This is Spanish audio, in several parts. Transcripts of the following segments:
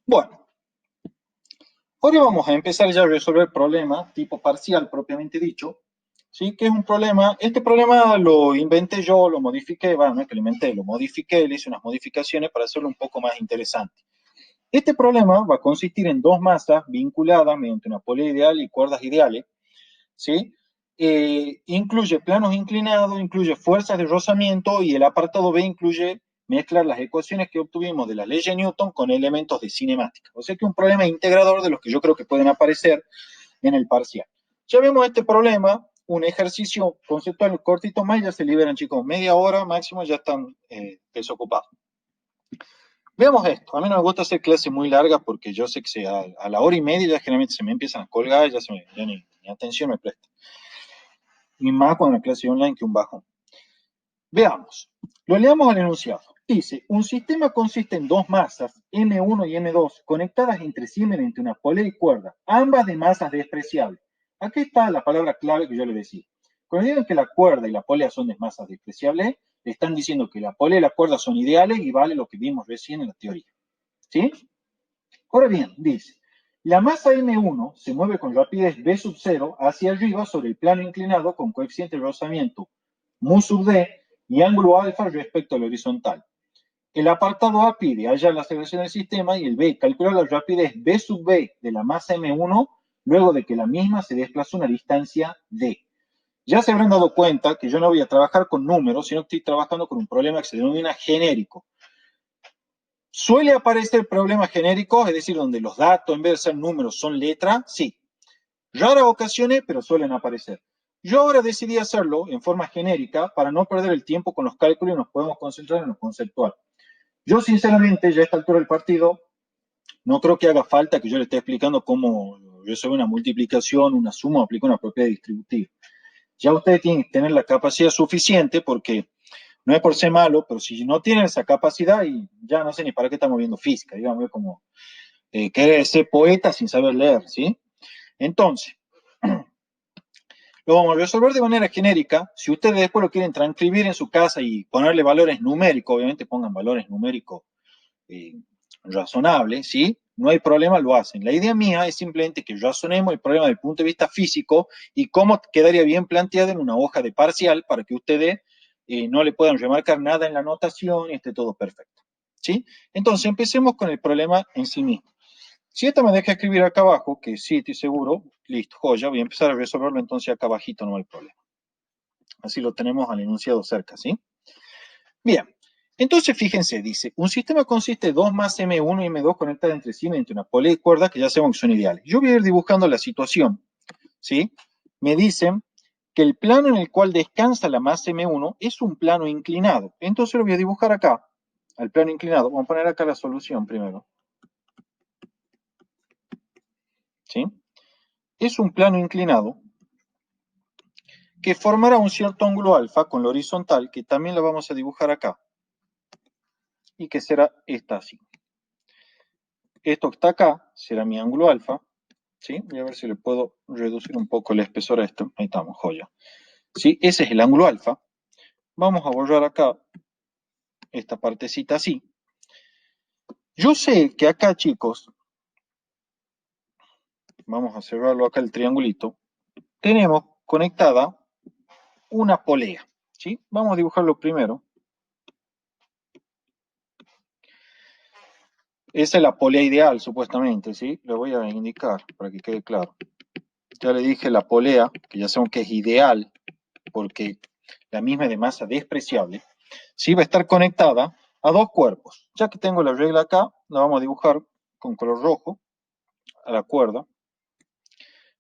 Bueno, ahora vamos a empezar ya a resolver problemas tipo parcial propiamente dicho, ¿sí? Que es un problema, este problema lo inventé yo, lo modifiqué, bueno, no es que lo inventé, lo modifiqué, le hice unas modificaciones para hacerlo un poco más interesante. Este problema va a consistir en dos masas vinculadas mediante una polea ideal y cuerdas ideales, ¿sí? Incluye planos inclinados, incluye fuerzas de rozamiento y el apartado B incluye mezclar las ecuaciones que obtuvimos de la ley de Newton con elementos de cinemática. O sea que un problema integrador de los que yo creo que pueden aparecer en el parcial. Ya vemos este problema, un ejercicio conceptual cortito más, ya se liberan chicos, media hora máximo ya están desocupados. Veamos esto, a mí no me gusta hacer clases muy largas porque yo sé que a la hora y media ya generalmente se me empiezan a colgar, ya ni atención me presta. Y más cuando la clase online que un bajón. Veamos, lo leamos al enunciado. Dice, un sistema consiste en dos masas, M1 y M2, conectadas entre sí mediante una polea y cuerda, ambas de masas despreciables. Aquí está la palabra clave que yo le decía. Cuando digan que la cuerda y la polea son de masas despreciables, le están diciendo que la polea y la cuerda son ideales y vale lo que vimos recién en la teoría. ¿Sí? Ahora bien, dice, la masa M1 se mueve con rapidez V sub 0 hacia arriba sobre el plano inclinado con coeficiente de rozamiento mu sub d y ángulo alfa respecto al horizontal. El apartado A pide hallar la aceleración del sistema y el B calcula la rapidez V sub B de la masa M1 luego de que la misma se desplazó una distancia D. Ya se habrán dado cuenta que yo no voy a trabajar con números, sino que estoy trabajando con un problema que se denomina genérico. ¿Suele aparecer problemas genéricos, es decir, donde los datos en vez de ser números son letras? Sí. Raras ocasiones, pero suelen aparecer. Yo ahora decidí hacerlo en forma genérica para no perder el tiempo con los cálculos y nos podemos concentrar en lo conceptual. Yo, sinceramente, ya a esta altura del partido, no creo que haga falta que yo le esté explicando cómo resolver una multiplicación, una suma o aplicar una propiedad distributiva. Ya ustedes tienen que tener la capacidad suficiente porque no es por ser malo, pero si no tienen esa capacidad, y ya no sé ni para qué estamos viendo física, digamos, es como querer ser poeta sin saber leer, ¿sí? Entonces, lo vamos a resolver de manera genérica. Si ustedes después lo quieren transcribir en su casa y ponerle valores numéricos, obviamente pongan valores numéricos eh, razonables, ¿sí? No hay problema, lo hacen. La idea mía es simplemente que razonemos el problema desde el punto de vista físico y cómo quedaría bien planteado en una hoja de parcial para que ustedes no le puedan remarcar nada en la anotación y esté todo perfecto, ¿sí? Entonces, empecemos con el problema en sí mismo. Si esta me deja escribir acá abajo, que sí, estoy seguro, listo, joya, voy a empezar a resolverlo entonces acá abajito, no hay problema. Así lo tenemos al enunciado cerca, ¿sí? Bien, entonces fíjense, dice, un sistema consiste de dos más M1 y M2 conectadas entre sí mediante una polea y cuerda que ya sabemos que son ideales. Yo voy a ir dibujando la situación, ¿sí? Me dicen que el plano en el cual descansa la masa M1 es un plano inclinado. Entonces lo voy a dibujar acá, al plano inclinado. Vamos a poner acá la solución primero, ¿sí? Es un plano inclinado que formará un cierto ángulo alfa con la horizontal, que también la vamos a dibujar acá, y que será esta así. Esto que está acá será mi ángulo alfa, ¿sí? Voy a ver si le puedo reducir un poco el espesor a esto. Ahí estamos, joya. ¿Sí? Ese es el ángulo alfa. Vamos a borrar acá esta partecita así. Yo sé que acá, chicos, vamos a cerrarlo acá el triangulito, tenemos conectada una polea, ¿sí? Vamos a dibujarlo primero. Esa es la polea ideal, supuestamente, ¿sí? Le voy a indicar para que quede claro. Ya le dije la polea, que ya sabemos que es ideal, porque la misma es de masa despreciable, sí va a estar conectada a dos cuerpos. Ya que tengo la regla acá, la vamos a dibujar con color rojo a la cuerda.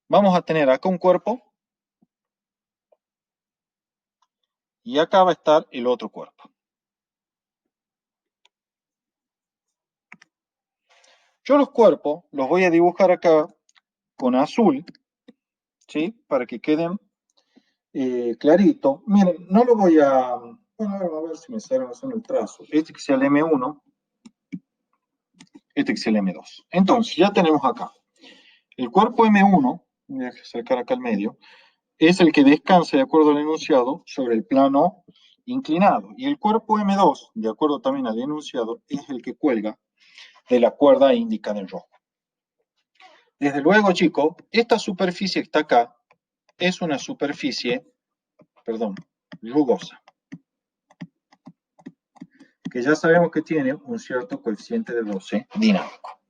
Vamos a tener acá un cuerpo y acá va a estar el otro cuerpo. Yo los cuerpos los voy a dibujar acá con azul, ¿sí? Para que queden clarito. Miren, no lo voy a... Bueno, a ver si me sale haciendo el trazo. Este que sea el M1, este que sea el M2. Entonces, ya tenemos acá. El cuerpo M1, voy a acercar acá al medio, es el que descansa, de acuerdo al enunciado, sobre el plano inclinado. Y el cuerpo M2, de acuerdo también al enunciado, es el que cuelga de la cuerda indicada en rojo. Desde luego, chicos, esta superficie que está acá es una superficie, rugosa, que ya sabemos que tiene un cierto coeficiente de roce dinámico.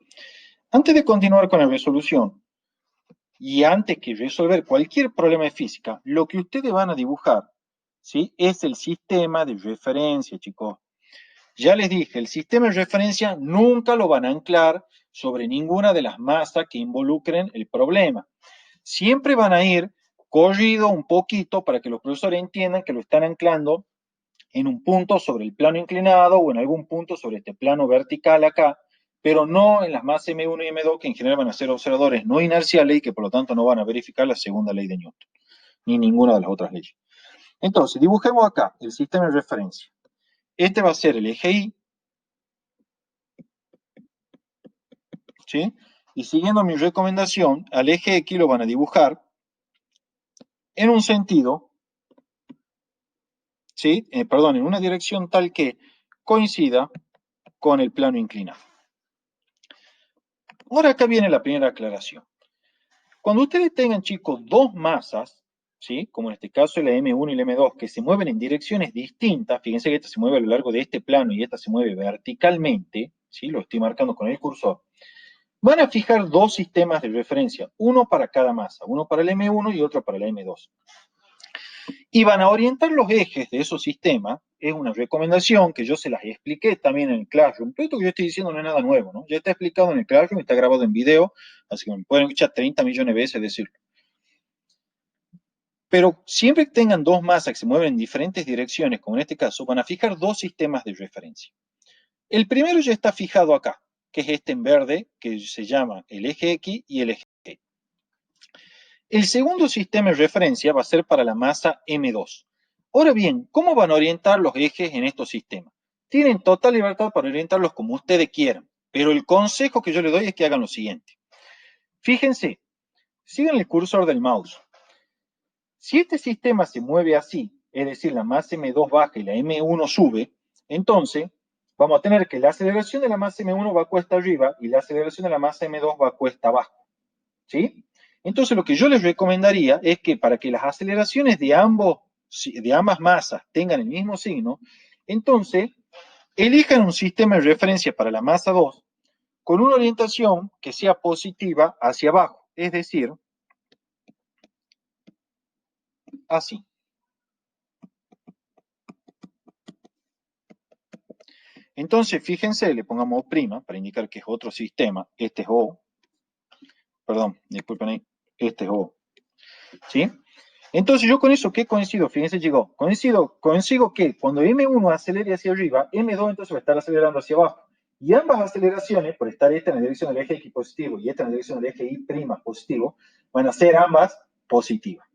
Antes de continuar con la resolución, y antes que resolver cualquier problema de física, lo que ustedes van a dibujar, ¿sí?, es el sistema de referencia, chicos. Ya les dije, el sistema de referencia nunca lo van a anclar sobre ninguna de las masas que involucren el problema. Siempre van a ir corrido un poquito para que los profesores entiendan que lo están anclando en un punto sobre el plano inclinado o en algún punto sobre este plano vertical acá, pero no en las masas M1 y M2, que en general van a ser observadores no inerciales y que por lo tanto no van a verificar la segunda ley de Newton, ni ninguna de las otras leyes. Entonces, dibujemos acá el sistema de referencia. Este va a ser el eje Y, ¿sí? Y siguiendo mi recomendación, al eje X lo van a dibujar en un sentido, ¿sí? En una dirección tal que coincida con el plano inclinado. Ahora acá viene la primera aclaración. Cuando ustedes tengan, chicos, dos masas, ¿sí?, como en este caso la M1 y la M2, que se mueven en direcciones distintas, fíjense que esta se mueve a lo largo de este plano y esta se mueve verticalmente, ¿sí?, lo estoy marcando con el cursor, van a fijar dos sistemas de referencia, uno para cada masa, uno para el M1 y otro para la M2. Y van a orientar los ejes de esos sistemas, es una recomendación que yo se las expliqué también en el Classroom. Todo esto que yo estoy diciendo no es nada nuevo, ¿no? Ya está explicado en el Classroom, está grabado en video, así que me pueden escuchar 30 millones de veces decirlo. Pero siempre que tengan dos masas que se mueven en diferentes direcciones, como en este caso, van a fijar dos sistemas de referencia. El primero ya está fijado acá, que es este en verde, que se llama el eje X y el eje Y. El segundo sistema de referencia va a ser para la masa M2. Ahora bien, ¿cómo van a orientar los ejes en estos sistemas? Tienen total libertad para orientarlos como ustedes quieran, pero el consejo que yo les doy es que hagan lo siguiente. Fíjense, sigan el cursor del mouse. Si este sistema se mueve así, es decir, la masa M2 baja y la M1 sube, entonces vamos a tener que la aceleración de la masa M1 va cuesta arriba y la aceleración de la masa M2 va cuesta abajo. ¿Sí? Entonces lo que yo les recomendaría es que para que las aceleraciones de ambas masas tengan el mismo signo, entonces elijan un sistema de referencia para la masa 2 con una orientación que sea positiva hacia abajo, es decir, así. Entonces, fíjense, le pongamos O' para indicar que es otro sistema. Este es O. Perdón, disculpen ahí. Este es O. ¿Sí? Entonces, yo con eso, ¿qué coincido? Fíjense, llegó. Consigo que cuando M1 acelere hacia arriba, M2 entonces va a estar acelerando hacia abajo. Y ambas aceleraciones, por estar esta en la dirección del eje X positivo y esta en la dirección del eje Y' positivo, van a ser ambas positivas.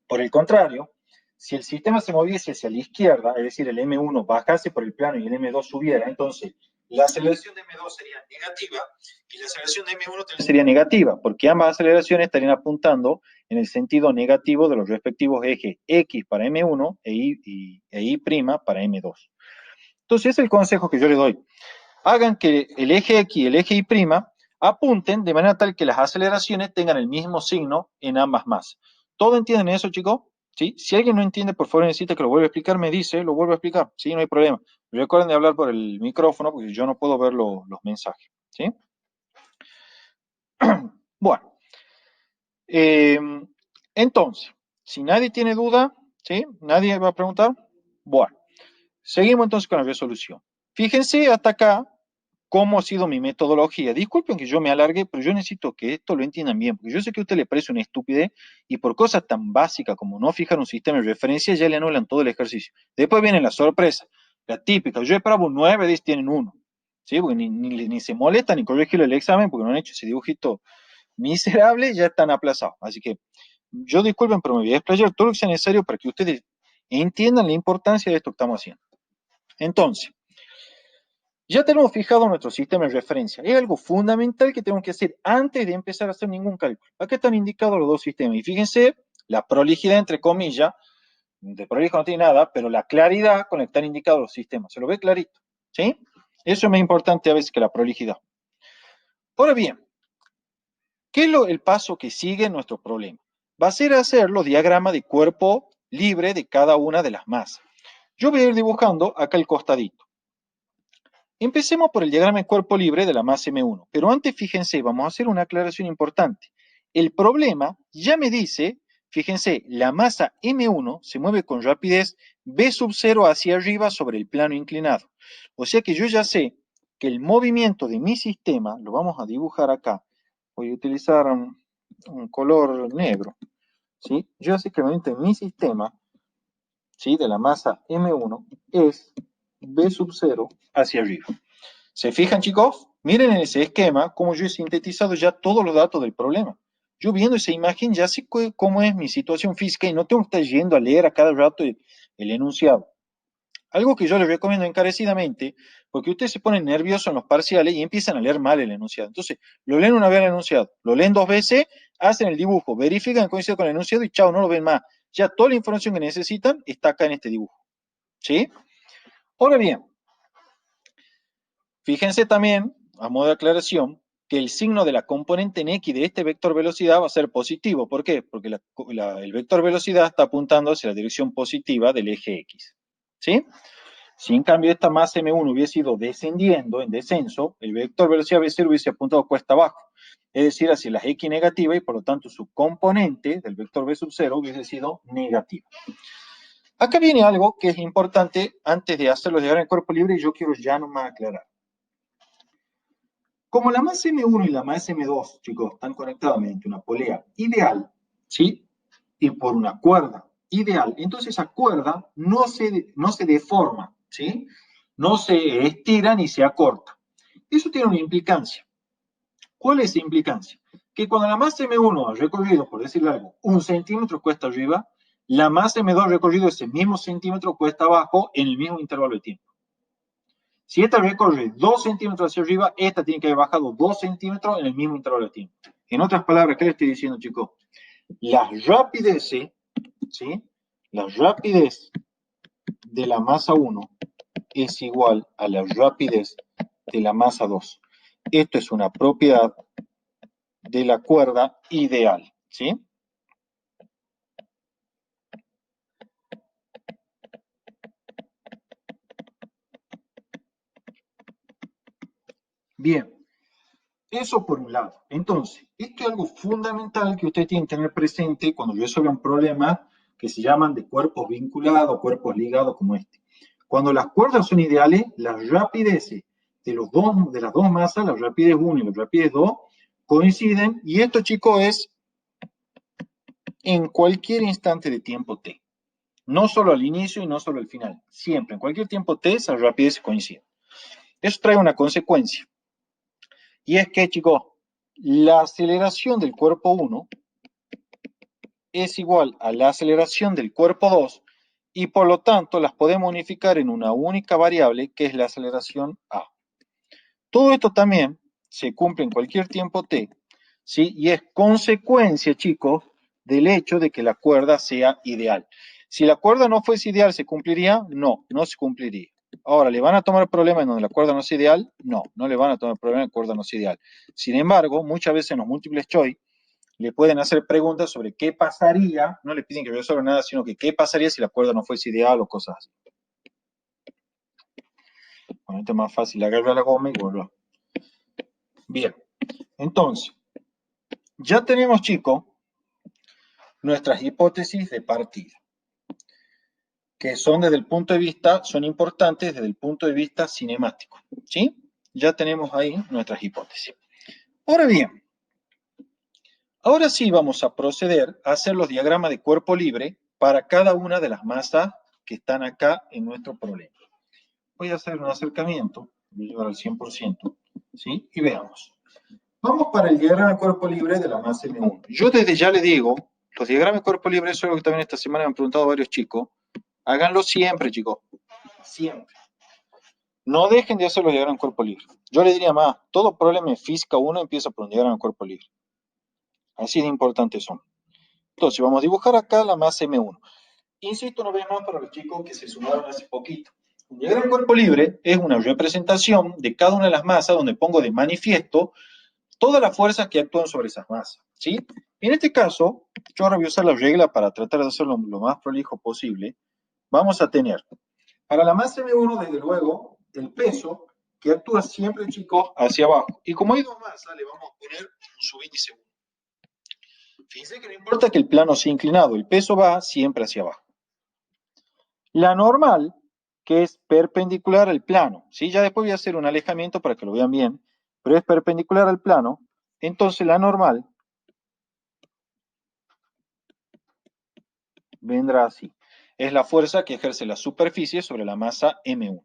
Por el contrario, si el sistema se moviese hacia la izquierda, es decir, el M1 bajase por el plano y el M2 subiera, entonces la aceleración de M2 sería negativa y la aceleración de M1 también sería negativa, porque ambas aceleraciones estarían apuntando en el sentido negativo de los respectivos ejes X para M1 e Y' para M2. Entonces, ese es el consejo que yo les doy. Hagan que el eje X y el eje Y' apunten de manera tal que las aceleraciones tengan el mismo signo en ambas masas. ¿Todos entienden eso, chicos? ¿Sí? Si alguien no entiende, por favor necesita que lo vuelva a explicar, me dice, lo vuelvo a explicar. Sí, no hay problema. Recuerden de hablar por el micrófono porque yo no puedo ver los mensajes. ¿Sí? Bueno. Entonces, si nadie tiene duda, ¿sí? ¿Nadie va a preguntar? Bueno. Seguimos entonces con la resolución. Fíjense hasta acá cómo ha sido mi metodología. Disculpen que yo me alargue, pero yo necesito que esto lo entiendan bien, porque yo sé que a usted le parece una estupidez y por cosas tan básicas como no fijar un sistema de referencia ya le anulan todo el ejercicio. Después viene la sorpresa, la típica. Yo esperaba un 9, tienen 1. ¿Sí? Porque ni se molestan ni corregir el examen porque no han hecho ese dibujito miserable, ya están aplazados. Así que yo disculpen, pero me voy a explayar todo lo que sea necesario para que ustedes entiendan la importancia de esto que estamos haciendo. Entonces, ya tenemos fijado nuestro sistema de referencia. Es algo fundamental que tenemos que hacer antes de empezar a hacer ningún cálculo. Acá están indicados los dos sistemas. Y fíjense, la prolijidad, entre comillas, de prolijo no tiene nada, pero la claridad con la que están indicados los sistemas. ¿Se lo ve clarito? ¿Sí? Eso es más importante a veces que la prolijidad. Ahora bien, ¿qué es el paso que sigue en nuestro problema? Va a ser hacer los diagramas de cuerpo libre de cada una de las masas. Yo voy a ir dibujando acá el costadito. Empecemos por el diagrama de cuerpo libre de la masa M1, pero antes fíjense, vamos a hacer una aclaración importante. El problema ya me dice, fíjense, la masa M1 se mueve con rapidez V sub 0 hacia arriba sobre el plano inclinado. O sea que yo ya sé que el movimiento de mi sistema, lo vamos a dibujar acá, voy a utilizar un color negro, ¿sí? Yo ya sé que el movimiento de mi sistema, ¿sí? De la masa M1 es V sub 0 hacia arriba. ¿Se fijan, chicos? Miren en ese esquema cómo yo he sintetizado ya todos los datos del problema. Yo viendo esa imagen ya sé cómo es mi situación física y no tengo que estar yendo a leer a cada rato el enunciado. Algo que yo les recomiendo encarecidamente, porque ustedes se ponen nerviosos en los parciales y empiezan a leer mal el enunciado. Entonces, lo leen una vez el enunciado, lo leen 2 veces, hacen el dibujo, verifican que coincide con el enunciado y chao, no lo ven más. Ya toda la información que necesitan está acá en este dibujo. ¿Sí? Ahora bien, fíjense también, a modo de aclaración, que el signo de la componente en X de este vector velocidad va a ser positivo. ¿Por qué? Porque el vector velocidad está apuntando hacia la dirección positiva del eje X. ¿Sí? Si en cambio esta masa M1 hubiese ido descendiendo, en descenso, el vector velocidad V0 hubiese apuntado cuesta abajo. Es decir, hacia la X negativa y por lo tanto su componente del vector V sub 0 hubiese sido negativa. Acá viene algo que es importante antes de hacerlo llegar en cuerpo libre y yo quiero ya nomás aclarar. Como la masa M1 y la masa M2, chicos, están conectadas mediante una polea ideal, ¿sí? Y por una cuerda ideal, entonces esa cuerda no se deforma, ¿sí? No se estira ni se acorta. Eso tiene una implicancia. ¿Cuál es esa implicancia? Que cuando la masa M1 ha recorrido, por decirle algo, 1 centímetro cuesta arriba, la masa M2 ha recorrido ese mismo centímetro cuesta abajo en el mismo intervalo de tiempo. Si esta recorre 2 centímetros hacia arriba, esta tiene que haber bajado 2 centímetros en el mismo intervalo de tiempo. En otras palabras, ¿qué le estoy diciendo, chicos? La rapidez, ¿sí? La rapidez de la masa 1 es igual a la rapidez de la masa 2. Esto es una propiedad de la cuerda ideal, ¿sí? Bien, eso por un lado. Entonces, esto es algo fundamental que ustedes tienen que tener presente cuando resuelvan problemas que se llaman de cuerpos vinculados, cuerpos ligados como este. Cuando las cuerdas son ideales, las rapideces de las dos masas, la rapidez 1 y la rapidez 2, coinciden, y esto, chicos, es en cualquier instante de tiempo t. No solo al inicio y no solo al final. Siempre, en cualquier tiempo t, esas rapideces coinciden. Eso trae una consecuencia. Y es que, chicos, la aceleración del cuerpo 1 es igual a la aceleración del cuerpo 2 y por lo tanto las podemos unificar en una única variable que es la aceleración a. Todo esto también se cumple en cualquier tiempo t, ¿sí? Y es consecuencia, chicos, del hecho de que la cuerda sea ideal. Si la cuerda no fuese ideal, ¿se cumpliría? No, no se cumpliría. Ahora, ¿le van a tomar problema en donde la cuerda no es ideal? No, no le van a tomar problema en la cuerda no es ideal. Sin embargo, muchas veces en los múltiples choice le pueden hacer preguntas sobre qué pasaría, no le piden que resuelva nada, sino que qué pasaría si la cuerda no fuese ideal o cosas así. Bueno, esto es más fácil, agarra la goma y vuelve. Bien, entonces, ya tenemos, chicos, nuestras hipótesis de partida, que son desde el punto de vista, son importantes desde el punto de vista cinemático, ¿sí? Ya tenemos ahí nuestras hipótesis. Ahora bien, ahora sí vamos a proceder a hacer los diagramas de cuerpo libre para cada una de las masas que están acá en nuestro problema. Voy a hacer un acercamiento, voy a llevar al 100%, ¿sí? Y veamos. Vamos para el diagrama de cuerpo libre de la masa M1. Yo desde ya le digo, los diagramas de cuerpo libre, eso es algo que también esta semana me han preguntado varios chicos, háganlo siempre, chicos, siempre. No dejen de hacer los diagramas de cuerpo libre. Yo le diría más, todo problema en física 1 empieza por un diagrama de cuerpo libre. Así de importantes son. Entonces, vamos a dibujar acá la masa M1. Insisto, una vez más para los chicos que se sumaron hace poquito. Un diagrama de cuerpo libre es una representación de cada una de las masas donde pongo de manifiesto todas las fuerzas que actúan sobre esas masas, ¿sí? En este caso, yo ahora voy a usar la regla para tratar de hacerlo lo más prolijo posible. Vamos a tener, para la masa M1, desde luego, el peso que actúa siempre, chicos, hacia abajo. Y como hay dos masas, le vamos a poner un subíndice 1. Fíjense que no importa que el plano sea inclinado, el peso va siempre hacia abajo. La normal, que es perpendicular al plano, ¿sí? Ya después voy a hacer un alejamiento para que lo vean bien, pero es perpendicular al plano, entonces la normal vendrá así. Es la fuerza que ejerce la superficie sobre la masa M1.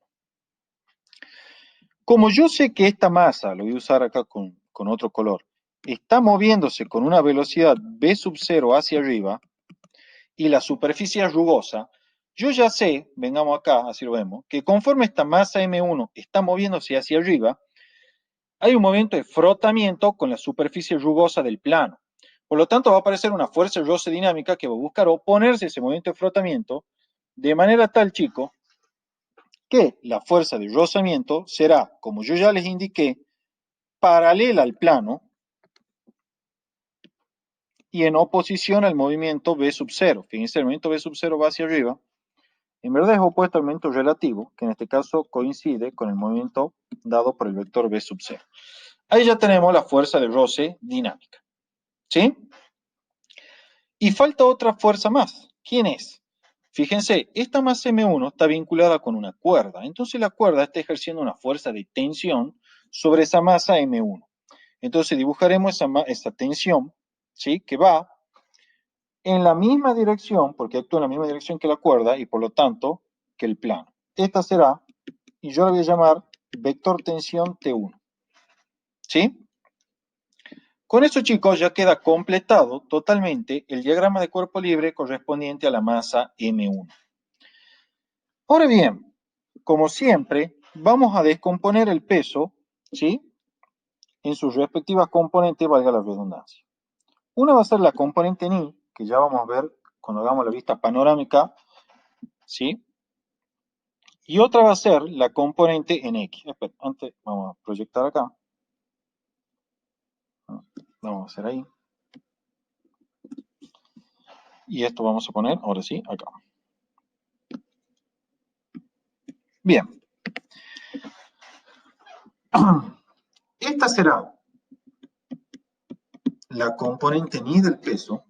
Como yo sé que esta masa, lo voy a usar acá con otro color, está moviéndose con una velocidad v sub 0 hacia arriba y la superficie es rugosa, yo ya sé, vengamos acá, así lo vemos, que conforme esta masa M1 está moviéndose hacia arriba, hay un movimiento de frotamiento con la superficie rugosa del plano. Por lo tanto, va a aparecer una fuerza de roce dinámica que va a buscar oponerse a ese movimiento de frotamiento de manera tal, chicos, que la fuerza de rozamiento será, como yo ya les indiqué, paralela al plano y en oposición al movimiento V sub 0. Fíjense, el movimiento V sub 0 va hacia arriba. En verdad es opuesto al movimiento relativo, que en este caso coincide con el movimiento dado por el vector V sub 0. Ahí ya tenemos la fuerza de roce dinámica. ¿Sí? Y falta otra fuerza más. ¿Quién es? Fíjense, esta masa M1 está vinculada con una cuerda. Entonces la cuerda está ejerciendo una fuerza de tensión sobre esa masa M1. Entonces dibujaremos esa tensión, ¿sí? Que va en la misma dirección, porque actúa en la misma dirección que la cuerda y por lo tanto que el plano. Esta será, y yo la voy a llamar vector tensión T1. ¿Sí? Con eso, chicos, ya queda completado totalmente el diagrama de cuerpo libre correspondiente a la masa M1. Ahora bien, como siempre, vamos a descomponer el peso, ¿sí? En sus respectivas componentes, valga la redundancia. Una va a ser la componente Ni, que ya vamos a ver cuando hagamos la vista panorámica, ¿sí? Y otra va a ser la componente en X. Espera, antes vamos a proyectar acá. Vamos a hacer ahí. Y esto vamos a poner, ahora sí, acá. Bien. Esta será la componente Ni del peso,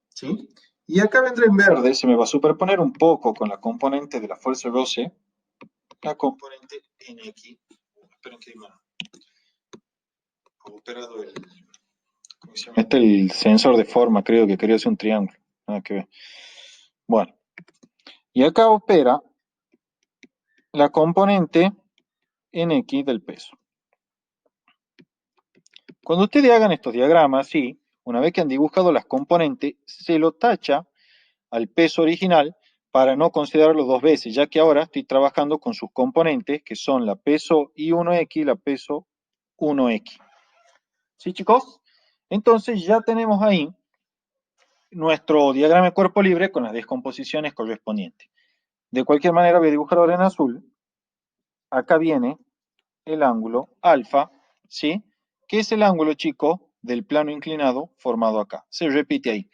¿sí? Y acá vendrá en verde, se me va a superponer un poco con la componente de la fuerza de roce, la componente NX. Esperen que me ha operado el, ¿cómo se llama? Este es el sensor de forma, creo que quería hacer un triángulo. Nada que ver. Bueno, y acá opera la componente NX del peso. Cuando ustedes hagan estos diagramas, sí, una vez que han dibujado las componentes, se lo tacha al peso original para no considerarlo dos veces, ya que ahora estoy trabajando con sus componentes, que son la peso I1X y la peso 1X. ¿Sí, chicos? Entonces ya tenemos ahí nuestro diagrama de cuerpo libre con las descomposiciones correspondientes. De cualquier manera, voy a dibujar ahora en azul. Acá viene el ángulo alfa, ¿sí? Que es el ángulo, chicos, del plano inclinado formado acá. Se repite ahí.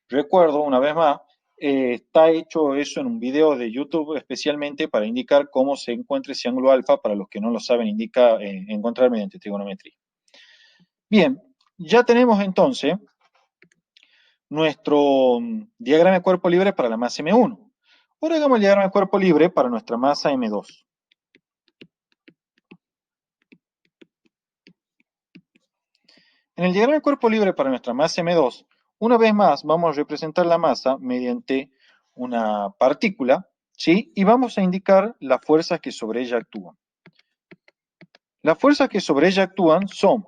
Recuerdo, una vez más, está hecho eso en un video de YouTube especialmente para indicar cómo se encuentra ese ángulo alfa, para los que no lo saben, indica encontrar mediante trigonometría. Bien, ya tenemos entonces nuestro diagrama de cuerpo libre para la masa M1. Ahora hagamos el diagrama de cuerpo libre para nuestra masa M2. En el diagrama de cuerpo libre para nuestra masa M2, una vez más vamos a representar la masa mediante una partícula, ¿sí? Y vamos a indicar las fuerzas que sobre ella actúan. Las fuerzas que sobre ella actúan son,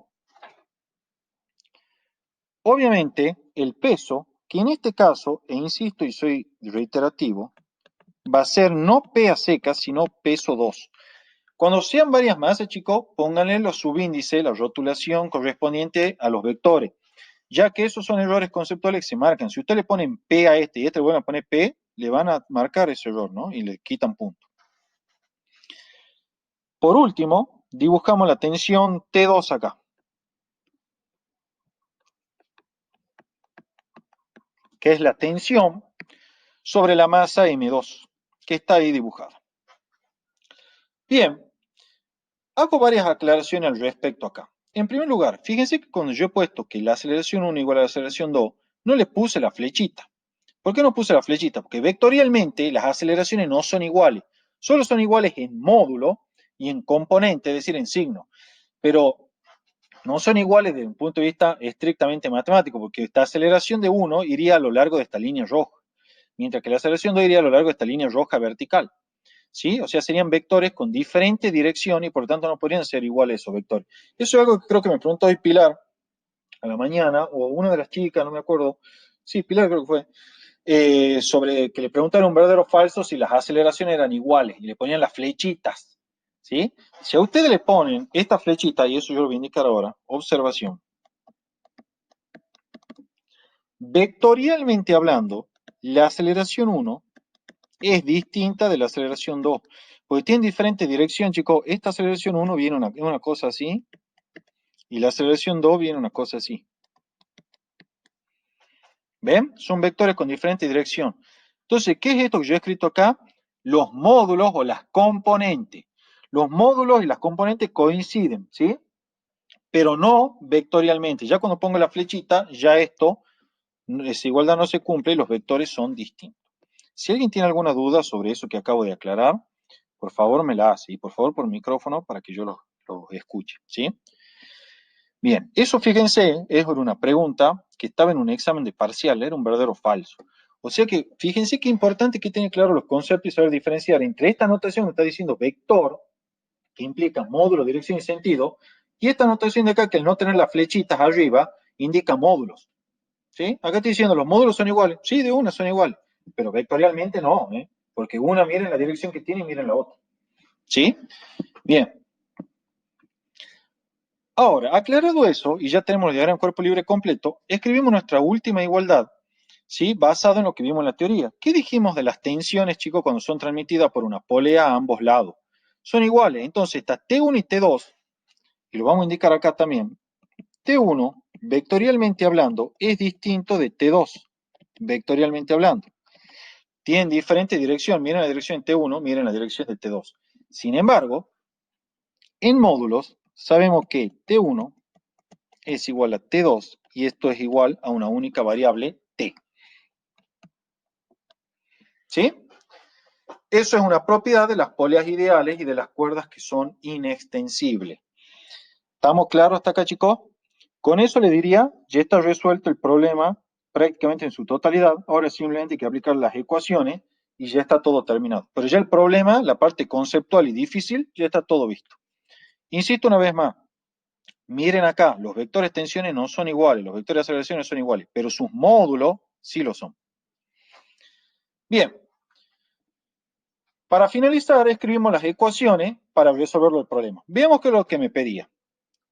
obviamente, el peso, que en este caso, e insisto y soy reiterativo, va a ser no P a secas, sino peso 2. Cuando sean varias masas, chicos, pónganle los subíndices, la rotulación correspondiente a los vectores, ya que esos son errores conceptuales que se marcan. Si ustedes le ponen P a este y este le vuelven a poner P, le van a marcar ese error, ¿no? Y le quitan punto. Por último, dibujamos la tensión T2 acá, que es la tensión sobre la masa M2, que está ahí dibujada. Bien, hago varias aclaraciones al respecto acá. En primer lugar, fíjense que cuando yo he puesto que la aceleración 1 igual a la aceleración 2, no le puse la flechita. ¿Por qué no puse la flechita? Porque vectorialmente las aceleraciones no son iguales. Solo son iguales en módulo y en componente, es decir, en signo. Pero no son iguales desde un punto de vista estrictamente matemático, porque esta aceleración de 1 iría a lo largo de esta línea roja, mientras que la aceleración 2 iría a lo largo de esta línea roja vertical. ¿Sí? O sea, serían vectores con diferente dirección y por lo tanto no podrían ser iguales esos vectores. Eso es algo que creo que me preguntó hoy Pilar a la mañana, o una de las chicas, no me acuerdo. Sí, Pilar creo que fue. Sobre que le preguntaron verdadero o falso si las aceleraciones eran iguales y le ponían las flechitas. ¿Sí? Si a ustedes le ponen esta flechita, y eso yo lo voy a indicar ahora, observación. Vectorialmente hablando, la aceleración 1 es distinta de la aceleración 2, porque tiene diferente dirección, chicos. Esta aceleración 1 viene una cosa así, y la aceleración 2 viene una cosa así. ¿Ven? Son vectores con diferente dirección. Entonces, ¿qué es esto que yo he escrito acá? Los módulos o las componentes. Los módulos y las componentes coinciden, ¿sí? Pero no vectorialmente. Ya cuando pongo la flechita, ya esto, esa igualdad no se cumple y los vectores son distintos. Si alguien tiene alguna duda sobre eso que acabo de aclarar, por favor me la hace. Y por favor por micrófono para que yo lo escuche, ¿sí? Bien, eso fíjense, es una pregunta que estaba en un examen de parcial, era un verdadero o falso. O sea que fíjense qué importante que tener claro los conceptos y saber diferenciar entre esta notación que está diciendo vector, que implica módulo, dirección y sentido, y esta notación de acá que al no tener las flechitas arriba indica módulos. ¿Sí? Acá estoy diciendo los módulos son iguales. Sí, de una son iguales, pero vectorialmente no, ¿eh? Porque una mira en la dirección que tiene y mira en la otra. ¿Sí? Bien. Ahora, aclarado eso, y ya tenemos el diagrama cuerpo libre completo, escribimos nuestra última igualdad, ¿sí? Basado en lo que vimos en la teoría. ¿Qué dijimos de las tensiones, chicos, cuando son transmitidas por una polea a ambos lados? Son iguales. Entonces, está T1 y T2, y lo vamos a indicar acá también. T1, vectorialmente hablando, es distinto de T2, vectorialmente hablando. Tienen diferente dirección. Miren la dirección de T1, miren la dirección de T2. Sin embargo, en módulos, sabemos que T1 es igual a T2 y esto es igual a una única variable T. ¿Sí? Eso es una propiedad de las poleas ideales y de las cuerdas que son inextensibles. ¿Estamos claros hasta acá, chicos? Con eso le diría, ya está resuelto el problema prácticamente en su totalidad. Ahora simplemente hay que aplicar las ecuaciones y ya está todo terminado. Pero ya el problema, la parte conceptual y difícil, ya está todo visto. Insisto una vez más, miren acá, los vectores tensiones no son iguales, los vectores de aceleraciones son iguales, pero sus módulos sí lo son. Bien, para finalizar escribimos las ecuaciones para resolver el problema. Veamos qué es lo que me pedía.